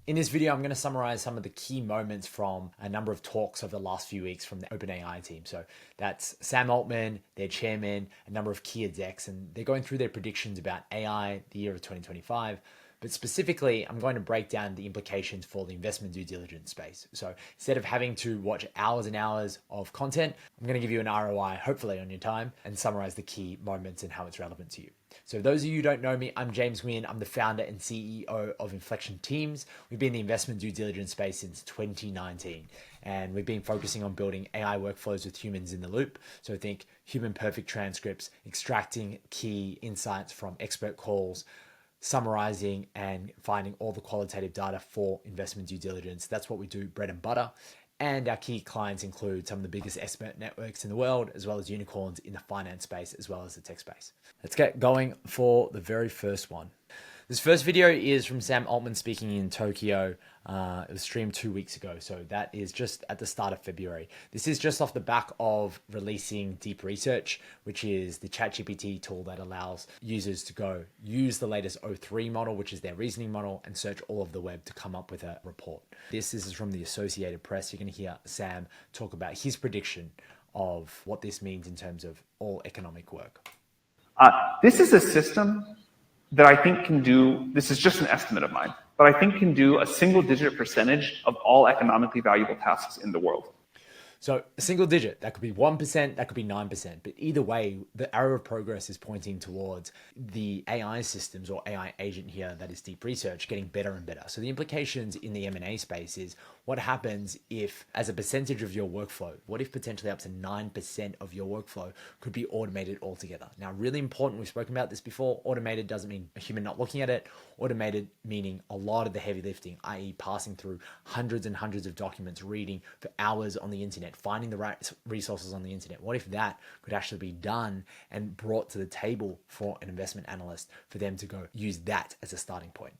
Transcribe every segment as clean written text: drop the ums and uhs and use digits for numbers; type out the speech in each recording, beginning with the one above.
In this video, I'm going to summarize some of the key moments from a number of talks over the last few weeks from the OpenAI team. So that's Sam Altman, their chairman, a number of key execs, and they're going through their predictions about AI, the year of 2025. But specifically, I'm going to break down the implications for the investment due diligence space. So instead of having to watch hours and hours of content, I'm going to give you an ROI, hopefully on your time, and summarize the key moments and how it's relevant to you. So those of you who don't know me, I'm James Nguyen. I'm the founder and CEO of Inflection Teams. We've been in the investment due diligence space since 2019, and we've been focusing on building AI workflows with humans in the loop. So think human perfect transcripts, extracting key insights from expert calls, summarizing and finding all the qualitative data for investment due diligence. That's what we do, bread and butter. And our key clients include some of the biggest expert networks in the world, as well as unicorns in the finance space, as well as the tech space. Let's get going for the very first one. This first video is from Sam Altman speaking in Tokyo. It was streamed 2 weeks ago, so that is just at the start of February. This is just off the back of releasing Deep Research, which is the ChatGPT tool that allows users to go use the latest O3 model, which is their reasoning model, and search all of the web to come up with a report. This is from the Associated Press. You're going to hear Sam talk about his prediction of what this means in terms of all economic work. This is a system that I think can do, this is just an estimate of mine, but I think can do a single-digit percentage of all economically valuable tasks in the world. So a single digit, that could be 1%, that could be 9%, but either way, the arrow of progress is pointing towards the AI systems or AI agent here, that is Deep Research, getting better and better. So the implications in the M&A space is what happens if, as a percentage of your workflow, what if potentially up to 9% of your workflow could be automated altogether? Now, really important, we've spoken about this before, automated doesn't mean a human not looking at it. Automated meaning a lot of the heavy lifting, i.e. passing through hundreds and hundreds of documents, reading for hours on the internet, finding the right resources on the internet. What if that could actually be done and brought to the table for an investment analyst for them to go use that as a starting point?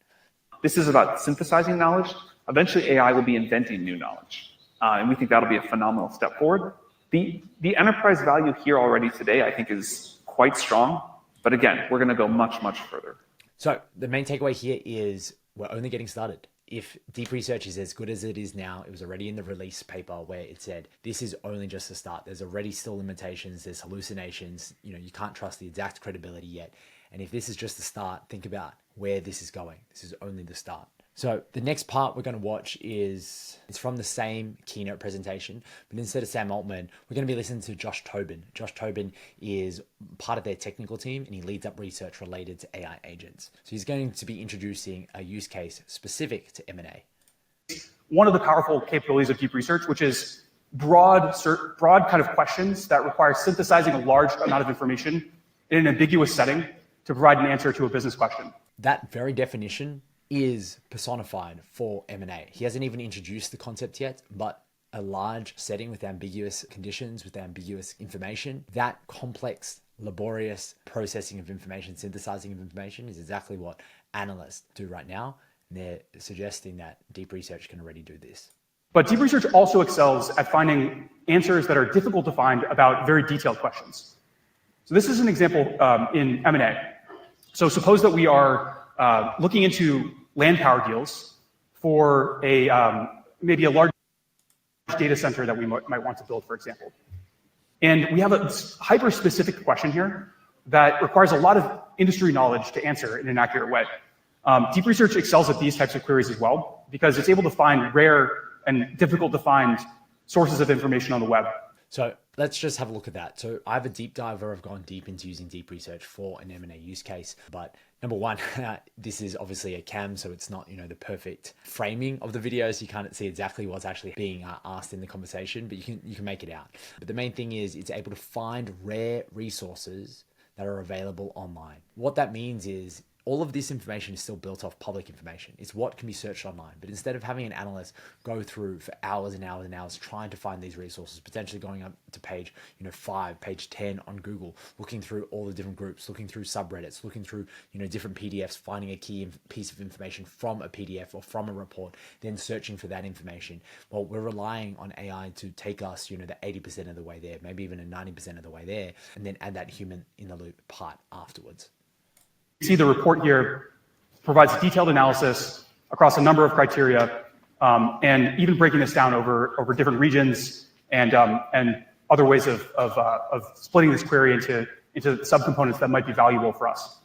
This is about synthesizing knowledge. Eventually, AI will be inventing new knowledge. And we think that'll be a phenomenal step forward. The enterprise value here already today, I think, is quite strong. But again, we're going to go much, much further. So the main takeaway here is we're only getting started. If Deep Research is as good as it is now, it was already in the release paper where it said, this is only just the start. There's already still limitations, there's hallucinations, you can't trust the exact credibility yet. And if this is just the start, think about where this is going. This is only the start. So the next part we're going to watch it's from the same keynote presentation, but instead of Sam Altman, we're going to be listening to Josh Tobin. Josh Tobin is part of their technical team and he leads up research related to AI agents. So he's going to be introducing a use case specific to M&A. One of the powerful capabilities of Deep Research, which is broad kind of questions that require synthesizing a large amount of information in an ambiguous setting to provide an answer to a business question. That very definition is personified for M&A. He hasn't even introduced the concept yet, but a large setting with ambiguous conditions, with ambiguous information, that complex, laborious processing of information, synthesizing of information is exactly what analysts do right now. And they're suggesting that Deep Research can already do this. But Deep Research also excels at finding answers that are difficult to find about very detailed questions. So this is an example in M&A. So suppose that we are looking into land power deals for maybe a large data center that we might want to build, for example. And we have a hyper-specific question here that requires a lot of industry knowledge to answer in an accurate way. Deep Research excels at these types of queries as well, because it's able to find rare and difficult to find sources of information on the web. So let's just have a look at that. So I have a deep diver. I've gone deep into using Deep Research for an M&A use case. But number one, this is obviously a cam, so it's not, the perfect framing of the video. So you can't see exactly what's actually being asked in the conversation, but you can make it out. But the main thing is it's able to find rare resources that are available online. What that means is all of this information is still built off public information. It's what can be searched online. But instead of having an analyst go through for hours and hours and hours trying to find these resources, potentially going up to page 5, page 10 on Google, looking through all the different groups, looking through subreddits, looking through different PDFs, finding a key piece of information from a PDF or from a report, then searching for that information. Well, we're relying on AI to take us, the 80% of the way there, maybe even a 90% of the way there, and then add that human in the loop part afterwards. You see the report here provides detailed analysis across a number of criteria, and even breaking this down over different regions and other ways of splitting this query into subcomponents that might be valuable for us.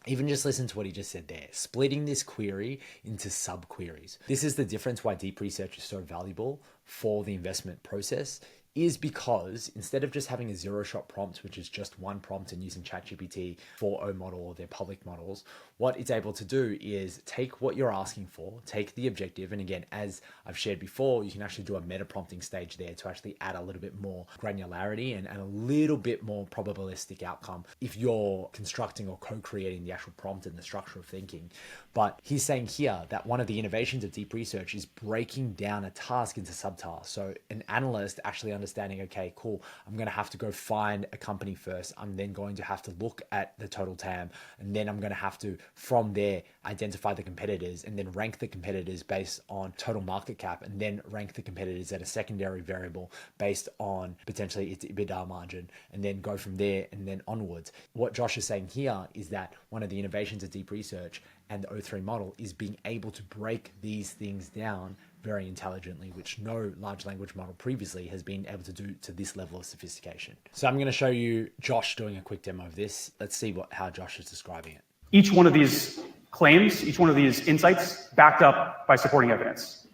Even just listen to what he just said there, splitting this query into subqueries. This is the difference why deep research is so valuable for the investment process, is because instead of just having a zero-shot prompt, which is just one prompt and using ChatGPT 4.0 model or their public models, what it's able to do is take what you're asking for, take the objective, and again, as I've shared before, you can actually do a meta prompting stage there to actually add a little bit more granularity and a little bit more probabilistic outcome if you're constructing or co-creating the actual prompt and the structure of thinking. But he's saying here that one of the innovations of deep research is breaking down a task into subtasks. So an analyst actually understanding, okay, cool, I'm going to have to go find a company first. I'm then going to have to look at the total TAM, and then I'm going to have to, from there, identify the competitors and then rank the competitors based on total market cap, and then rank the competitors at a secondary variable based on potentially its EBITDA margin, and then go from there and then onwards. What Josh is saying here is that one of the innovations of deep research and the O3 model is being able to break these things down very intelligently, which no large language model previously has been able to do to this level of sophistication. So I'm going to show you Josh doing a quick demo of this. Let's see how Josh is describing it. Each one of these claims, each one of these insights backed up by supporting evidence,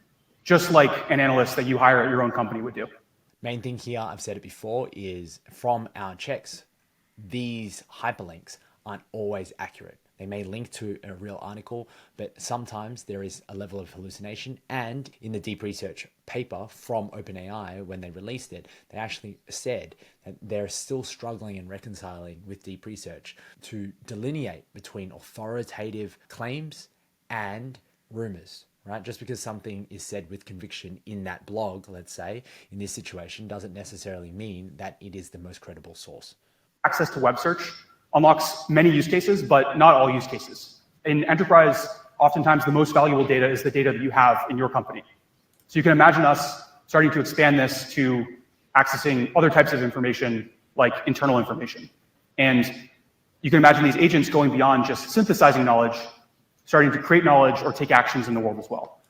just like an analyst that you hire at your own company would do. Main thing here, I've said it before, is from our checks, these hyperlinks aren't always accurate. They may link to a real article, but sometimes there is a level of hallucination. And in the deep research paper from OpenAI, when they released it, they actually said that they're still struggling and reconciling with deep research to delineate between authoritative claims and rumors. Right? Just because something is said with conviction in that blog, let's say, in this situation, doesn't necessarily mean that it is the most credible source. Access to web search unlocks many use cases, but not all use cases. In enterprise, oftentimes the most valuable data is the data that you have in your company. So you can imagine us starting to expand this to accessing other types of information, like internal information. And you can imagine these agents going beyond just synthesizing knowledge, starting to create knowledge or take actions in the world as well.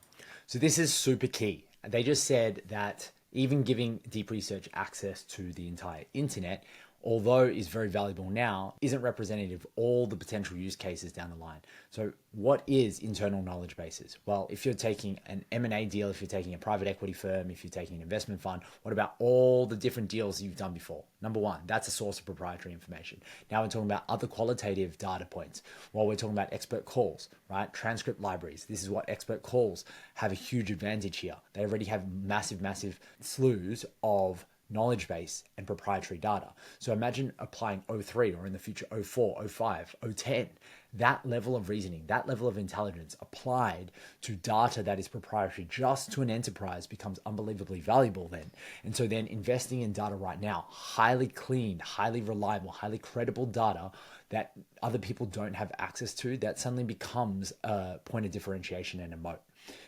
So this is super key. They just said that even giving deep research access to the entire internet, although is very valuable now, isn't representative of all the potential use cases down the line. So what is internal knowledge bases? Well, if you're taking an M&A deal, if you're taking a private equity firm, if you're taking an investment fund, what about all the different deals you've done before? Number one, that's a source of proprietary information. Now we're talking about other qualitative data points. Well, we're talking about expert calls, right? Transcript libraries. This is what expert calls have a huge advantage here. They already have massive slews of knowledge base and proprietary data. So imagine applying O3 or in the future O4, O5, O10, that level of reasoning, that level of intelligence applied to data that is proprietary just to an enterprise becomes unbelievably valuable then. And so then investing in data right now, highly clean, highly reliable, highly credible data that other people don't have access to, that suddenly becomes a point of differentiation and a moat.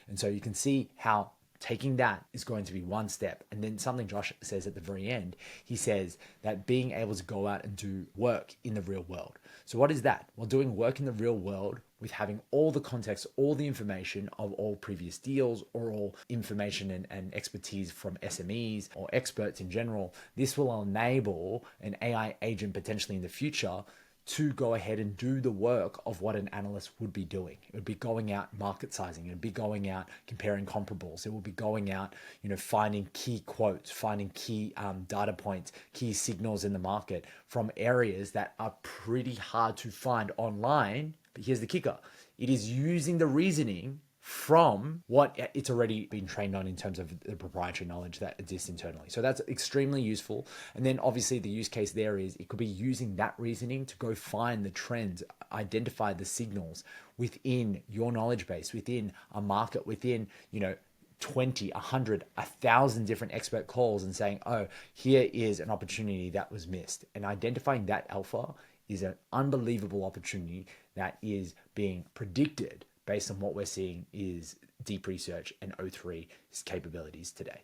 And so you can see how taking that is going to be one step. And then something Josh says at the very end, he says that being able to go out and do work in the real world. So what is that? Well, doing work in the real world with having all the context, all the information of all previous deals or all information and expertise from SMEs or experts in general. This will enable an AI agent potentially in the future to go ahead and do the work of what an analyst would be doing. It would be going out market sizing. It would be going out comparing comparables. It would be going out, finding key quotes, finding key data points, key signals in the market from areas that are pretty hard to find online. But here's the kicker. It is using the reasoning from what it's already been trained on in terms of the proprietary knowledge that exists internally. So that's extremely useful. And then obviously the use case there is it could be using that reasoning to go find the trends, identify the signals within your knowledge base, within a market, within, 20, 100, 1,000 different expert calls and saying, oh, here is an opportunity that was missed. And identifying that alpha is an unbelievable opportunity that is being predicted based on what we're seeing is deep research and O3's capabilities today.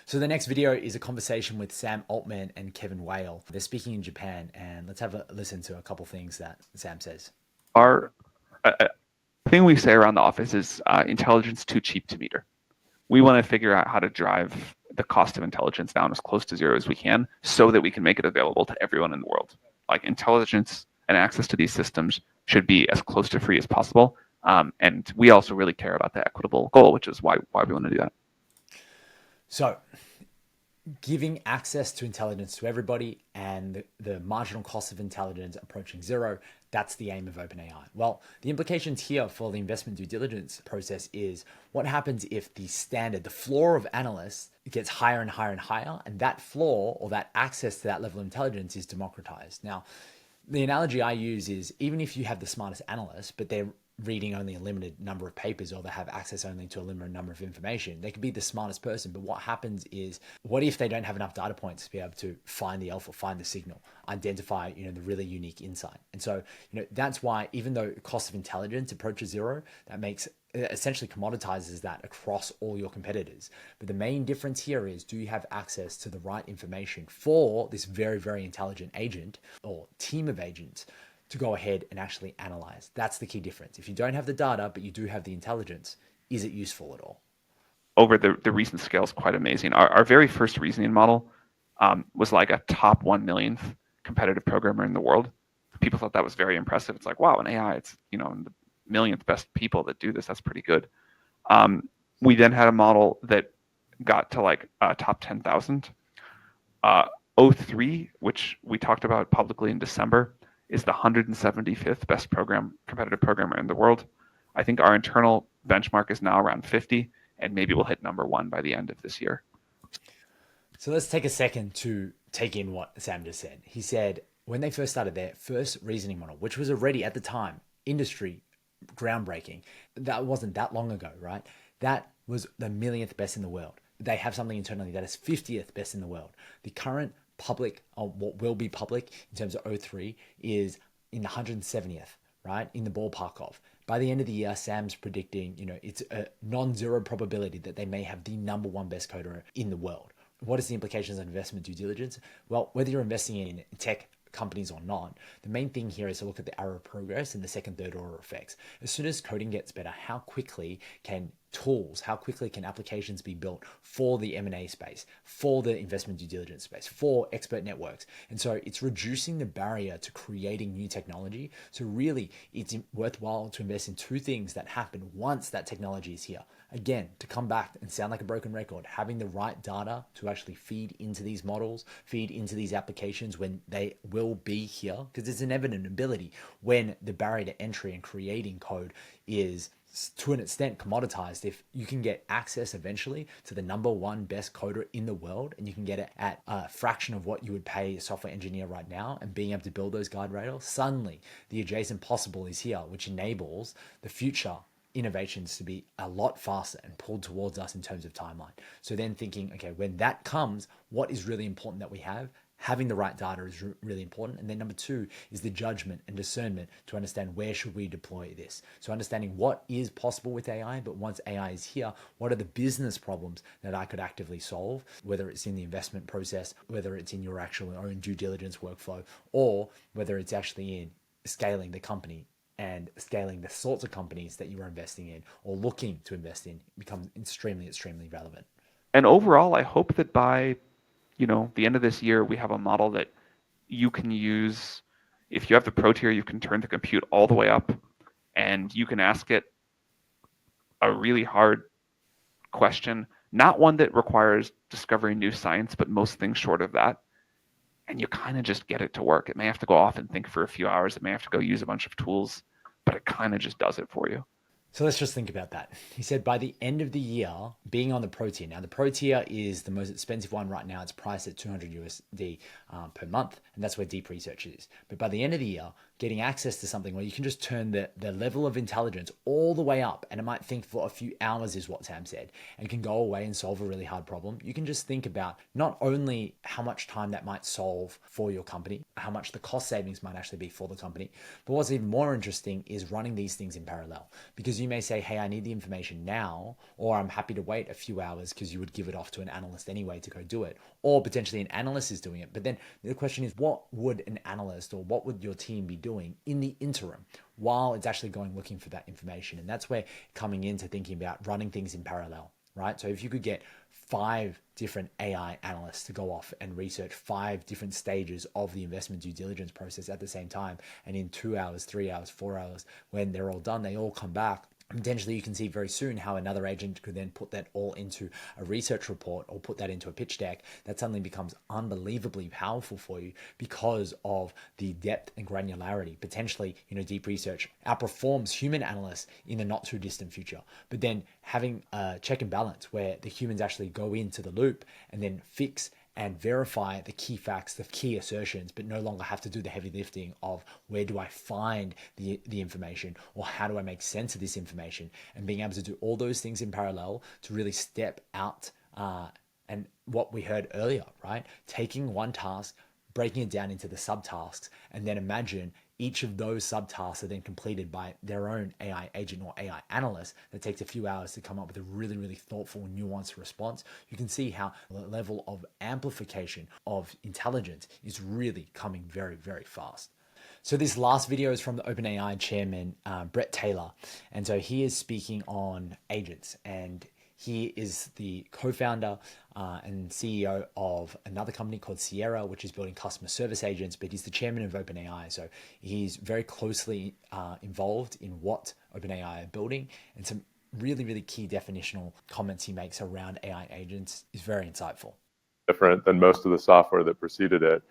So the next video is a conversation with Sam Altman and Kevin Whale. They're speaking in Japan, and let's have a listen to a couple things that Sam says. Our thing we say around the office is intelligence too cheap to meter. We want to figure out how to drive the cost of intelligence down as close to zero as we can so that we can make it available to everyone in the world. Like intelligence and access to these systems should be as close to free as possible. And we also really care about the equitable goal, which is why we want to do that. So giving access to intelligence to everybody and the marginal cost of intelligence approaching zero, that's the aim of OpenAI. Well, the implications here for the investment due diligence process is what happens if the standard, the floor of analysts gets higher and higher and higher, and that floor or that access to that level of intelligence is democratized. Now, the analogy I use is even if you have the smartest analyst, but they're reading only a limited number of papers or they have access only to a limited number of information, they could be the smartest person. But what happens is, what if they don't have enough data points to be able to find the alpha, find the signal, identify, the really unique insight? And so, that's why even though cost of intelligence approaches zero, that makes essentially commoditizes that across all your competitors. But the main difference here is, do you have access to the right information for this very, very intelligent agent or team of agents to go ahead and actually analyze? That's the key difference. If you don't have the data, but you do have the intelligence, is it useful at all? Over the recent scale is quite amazing. Our very first reasoning model was like a top 1 millionth competitive programmer in the world. People thought that was very impressive. It's like, wow, an AI, it's, the millionth best people that do this. That's pretty good. We then had a model that got to like top 10,000. O3, which we talked about publicly in December, is the 175th best competitive programmer in the world. I think our internal benchmark is now around 50, and maybe we'll hit number one by the end of this year. So let's take a second to take in what Sam just said. He said when they first started their first reasoning model, which was already at the time industry groundbreaking, that wasn't that long ago, right? That was the millionth best in the world. They have something internally that is 50th best in the world. The current public, or what will be public in terms of O3, is in the 170th, right? In the ballpark of. By the end of the year, Sam's predicting, it's a non-zero probability that they may have the number one best coder in the world. What is the implications of investment due diligence? Well, whether you're investing in tech companies or not, the main thing here is to look at the arrow of progress and the second, third order effects. As soon as coding gets better, how quickly can applications be built for the M&A space, for the investment due diligence space, for expert networks? And so it's reducing the barrier to creating new technology. So really, it's worthwhile to invest in two things that happen once that technology is here. Again, to come back and sound like a broken record, having the right data to actually feed into these models, feed into these applications when they will be here, because it's an inevitability when the barrier to entry and creating code is to an extent commoditized. If you can get access eventually to the number one best coder in the world, and you can get it at a fraction of what you would pay a software engineer right now, and being able to build those guardrails, suddenly the adjacent possible is here, which enables the future innovations to be a lot faster and pulled towards us in terms of timeline. So then thinking, okay, when that comes, what is really important that we have? Having the right data is really important. And then number two is the judgment and discernment to understand where should we deploy this. So understanding what is possible with AI, but once AI is here, what are the business problems that I could actively solve, whether it's in the investment process, whether it's in your actual own due diligence workflow, or whether it's actually in scaling the company and scaling the sorts of companies that you are investing in or looking to invest in becomes extremely, extremely relevant. And overall, I hope that by the end of this year, we have a model that you can use. If you have the Pro tier, you can turn the compute all the way up, and you can ask it a really hard question, not one that requires discovering new science, but most things short of that. And you kind of just get it to work. It may have to go off and think for a few hours. It may have to go use a bunch of tools, but it kind of just does it for you. So let's just think about that. He said by the end of the year, being on the Pro tier. Now, the Pro tier is the most expensive one right now. It's priced at 200 USD per month, and that's where deep research is. But by the end of the year, getting access to something where you can just turn the level of intelligence all the way up, and it might think for a few hours is what Sam said, and can go away and solve a really hard problem. You can just think about not only how much time that might solve for your company, how much the cost savings might actually be for the company, but what's even more interesting is running these things in parallel. Because you may say, hey, I need the information now, or I'm happy to wait a few hours because you would give it off to an analyst anyway to go do it, or potentially an analyst is doing it. But then the question is, what would an analyst or what would your team be doing doing in the interim while it's actually going looking for that information. And that's where coming into thinking about running things in parallel, right? So if you could get 5 different AI analysts to go off and research 5 different stages of the investment due diligence process at the same time, and in 2 hours, 3 hours, 4 hours, when they're all done, they all come back. Potentially you can see very soon how another agent could then put that all into a research report or put that into a pitch deck that suddenly becomes unbelievably powerful for you because of the depth and granularity. Potentially, deep research outperforms human analysts in the not too distant future. But then having a check and balance where the humans actually go into the loop and then fix and verify the key facts, the key assertions, but no longer have to do the heavy lifting of where do I find the information or how do I make sense of this information, and being able to do all those things in parallel to really step out and what we heard earlier, right? Taking one task, breaking it down into the subtasks, and then imagine each of those subtasks are then completed by their own AI agent or AI analyst that takes a few hours to come up with a really, really thoughtful, nuanced response. You can see how the level of amplification of intelligence is really coming very, very fast. So this last video is from the OpenAI chairman, Bret Taylor. And so he is speaking on agents, and he is the co-founder and CEO of another company called Sierra, which is building customer service agents, but he's the chairman of OpenAI. So he's very closely involved in what OpenAI are building, and some really, really key definitional comments he makes around AI agents is very insightful. Different than most of the software that preceded it.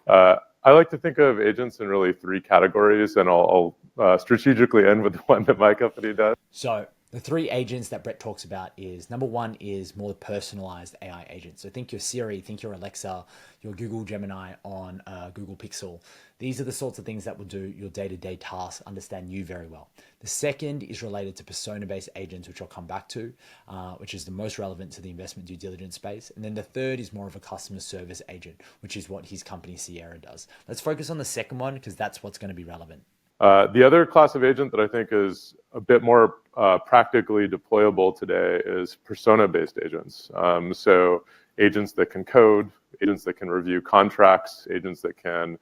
I like to think of agents in really 3 categories, and I'll strategically end with the one that my company does. So the 3 agents that Bret talks about is, number 1 is more personalized AI agents. So think your Siri, think your Alexa, your Google Gemini on Google Pixel. These are the sorts of things that will do your day-to-day tasks, understand you very well. The second is related to persona-based agents, which I'll come back to, which is the most relevant to the investment due diligence space. And then the third is more of a customer service agent, which is what his company Sierra does. Let's focus on the second one because that's what's going to be relevant. The other class of agent that I think is a bit more practically deployable today is persona-based agents. So agents that can code, agents that can review contracts, agents that can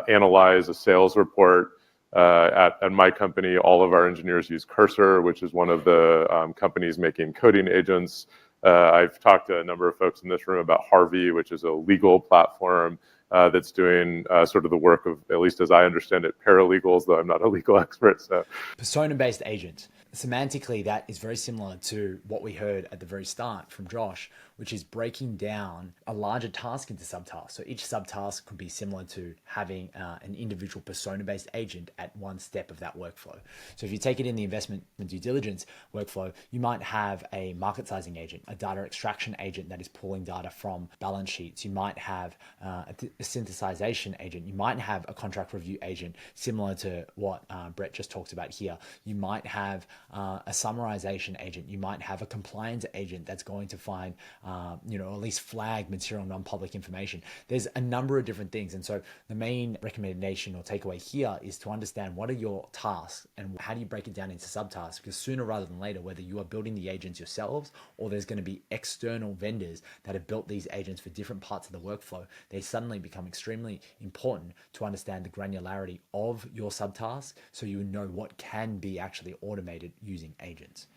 analyze a sales report. At my company, all of our engineers use Cursor, which is one of the companies making coding agents. I've talked to a number of folks in this room about Harvey, which is a legal platform that's doing sort of the work of, at least as I understand it, paralegals, though I'm not a legal expert. So, persona-based agents. Semantically, that is very similar to what we heard at the very start from Josh, which is breaking down a larger task into subtasks. So each subtask could be similar to having an individual persona-based agent at one step of that workflow. So if you take it in the investment and due diligence workflow, you might have a market sizing agent, a data extraction agent that is pulling data from balance sheets. You might have a synthesization agent. You might have a contract review agent, similar to what Bret just talked about here. You might have a summarization agent. You might have a compliance agent that's going to find, at least flag material non-public information. There's a number of different things. And so the main recommendation or takeaway here is to understand what are your tasks and how do you break it down into subtasks, because sooner rather than later, whether you are building the agents yourselves or there's going to be external vendors that have built these agents for different parts of the workflow, they suddenly become extremely important to understand the granularity of your subtasks so you know what can be actually automated using agents.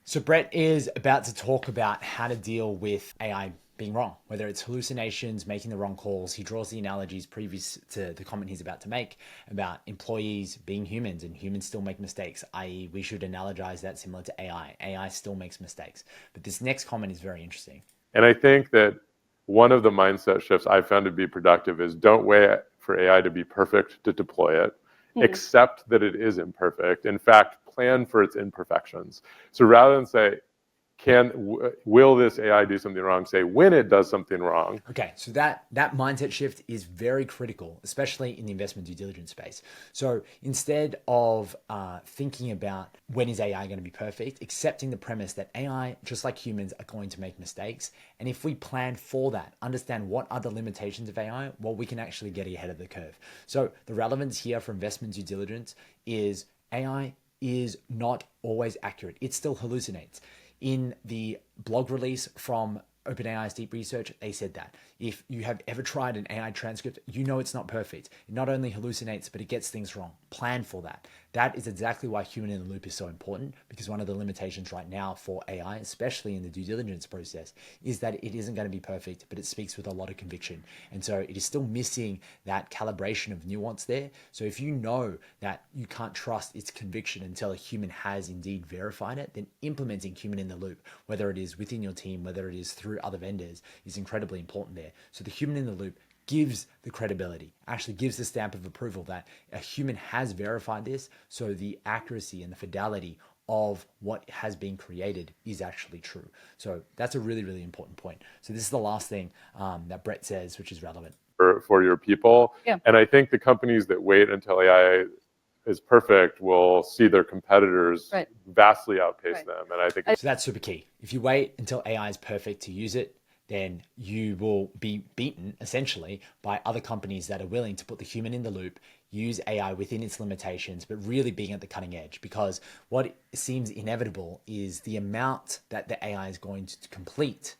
So Bret is about to talk about how to deal with AI being wrong, whether it's hallucinations, making the wrong calls. He draws the analogies previous to the comment he's about to make about employees being humans, and humans still make mistakes, i.e. we should analogize that similar to AI. AI still makes mistakes. But this next comment is very interesting. And I think that one of the mindset shifts I've found to be productive is don't wait for AI to be perfect to deploy it. Accept that it is imperfect. In fact, plan for its imperfections. So rather than say, will this AI do something wrong? Say when it does something wrong. Okay, so that mindset shift is very critical, especially in the investment due diligence space. So instead of thinking about when is AI going to be perfect, accepting the premise that AI, just like humans, are going to make mistakes. And if we plan for that, understand what are the limitations of AI, well, we can actually get ahead of the curve. So the relevance here for investment due diligence is AI is not always accurate. It still hallucinates. In the blog release from OpenAI's deep research, they said that. If you have ever tried an AI transcript, you know it's not perfect. It not only hallucinates, but it gets things wrong. Plan for that. That is exactly why human in the loop is so important, because one of the limitations right now for AI, especially in the due diligence process, is that it isn't going to be perfect, but it speaks with a lot of conviction. And so it is still missing that calibration of nuance there. So if you know that you can't trust its conviction until a human has indeed verified it, then implementing human in the loop, whether it is within your team, whether it is through other vendors, is incredibly important there. So the human in the loop gives the credibility, actually gives the stamp of approval that a human has verified this, so the accuracy and the fidelity of what has been created is actually true. So that's a really, really important point. So this is the last thing that Bret says, which is relevant. For your people. Yeah. And I think the companies that wait until AI is perfect will see their competitors vastly outpace them. And I think so that's super key. If you wait until AI is perfect to use it, then you will be beaten essentially by other companies that are willing to put the human in the loop, use AI within its limitations, but really being at the cutting edge. Because what seems inevitable is the amount that the AI is going to complete,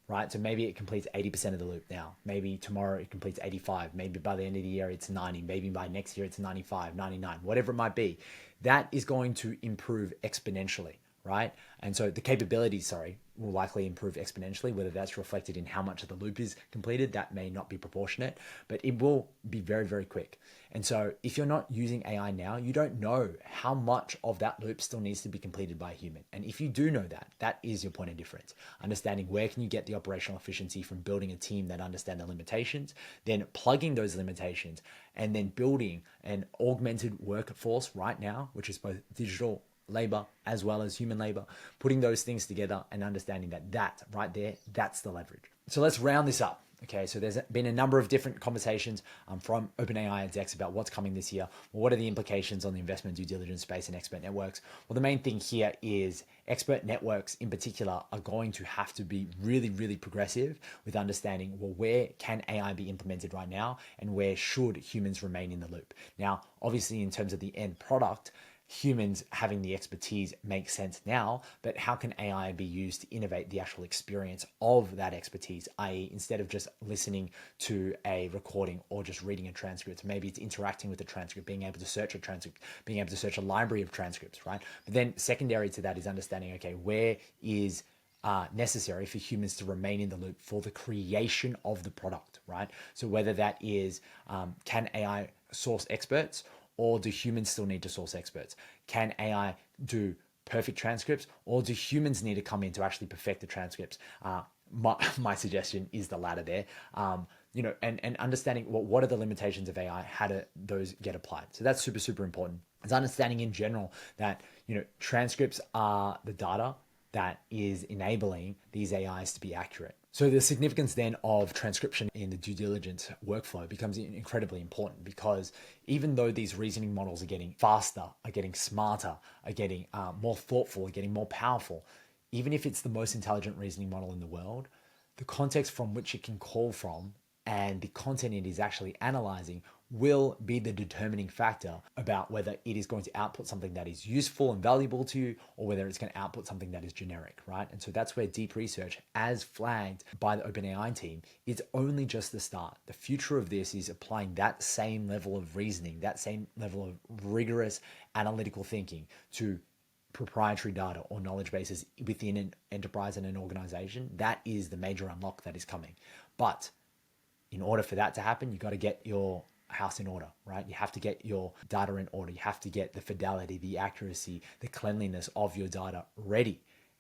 right? So maybe it completes 80% of the loop now. Maybe tomorrow it completes 85. Maybe by the end of the year it's 90. Maybe by next year it's 95, 99, whatever it might be. That is going to improve exponentially, right? And so the capabilities, will likely improve exponentially. Whether that's reflected in how much of the loop is completed, that may not be proportionate, but it will be very, very quick. And so if you're not using AI now, you don't know how much of that loop still needs to be completed by a human. And if you do know that, that is your point of difference. Understanding where can you get the operational efficiency from building a team that understand the limitations, then plugging those limitations, and then building an augmented workforce right now, which is both digital labor as well as human labor, putting those things together and understanding that right there, that's the leverage. So let's round this up. Okay, so there's been a number of different conversations from OpenAI execs about what's coming this year. Well, what are the implications on the investment due diligence space and expert networks? Well, the main thing here is expert networks in particular are going to have to be really, really progressive with understanding, well, where can AI be implemented right now and where should humans remain in the loop? Now, obviously, in terms of the end product, humans having the expertise makes sense now, but how can AI be used to innovate the actual experience of that expertise, i.e. instead of just listening to a recording or just reading a transcript, maybe it's interacting with the transcript, being able to search a transcript, being able to search a library of transcripts, right? But then secondary to that is understanding, okay, where is necessary for humans to remain in the loop for the creation of the product, right? So whether that is, can AI source experts, or do humans still need to source experts? Can AI do perfect transcripts, or do humans need to come in to actually perfect the transcripts? My suggestion is the latter there. And understanding what are the limitations of AI, how do those get applied? So that's super, super important. It's understanding in general that, transcripts are the data that is enabling these AIs to be accurate. So the significance then of transcription in the due diligence workflow becomes incredibly important, because even though these reasoning models are getting faster, are getting smarter, are getting more thoughtful, are getting more powerful, even if it's the most intelligent reasoning model in the world, the context from which it can call from and the content it is actually analyzing will be the determining factor about whether it is going to output something that is useful and valuable to you, or whether it's going to output something that is generic, right? And so that's where deep research, as flagged by the OpenAI team, is only just the start. The future of this is applying that same level of reasoning, that same level of rigorous analytical thinking to proprietary data or knowledge bases within an enterprise and an organization. That is the major unlock that is coming. But in order for that to happen, you got to get your house in order, right? You have to get your data in order. You have to get the fidelity, the accuracy, the cleanliness of your data ready.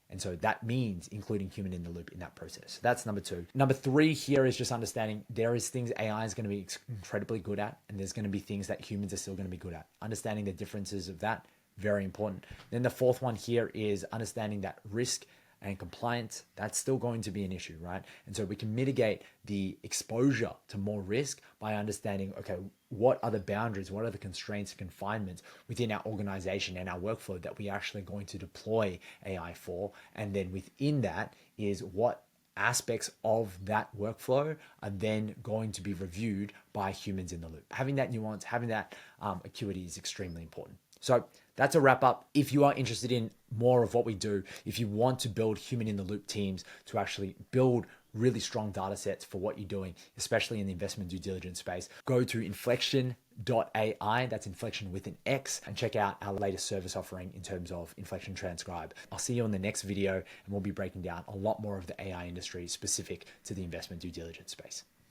And so that means including human in the loop in that process. So that's number two. Number three here is just understanding there is things AI is going to be incredibly good at, and there's going to be things that humans are still going to be good at. Understanding the differences of that, very important. Then the fourth one here is understanding that risk and compliance, that's still going to be an issue, right? And so we can mitigate the exposure to more risk by understanding, okay, what are the boundaries, what are the constraints and confinements within our organization and our workflow that we are actually going to deploy AI for? And then within that is what aspects of that workflow are then going to be reviewed by humans in the loop. Having that nuance, having that acuity is extremely important. So that's a wrap up. If you are interested in more of what we do, if you want to build human in the loop teams to actually build really strong data sets for what you're doing, especially in the investment due diligence space, go to inflection.ai, that's inflection with an X, and check out our latest service offering in terms of Inflection Transcribe. I'll see you on the next video, and we'll be breaking down a lot more of the AI industry specific to the investment due diligence space.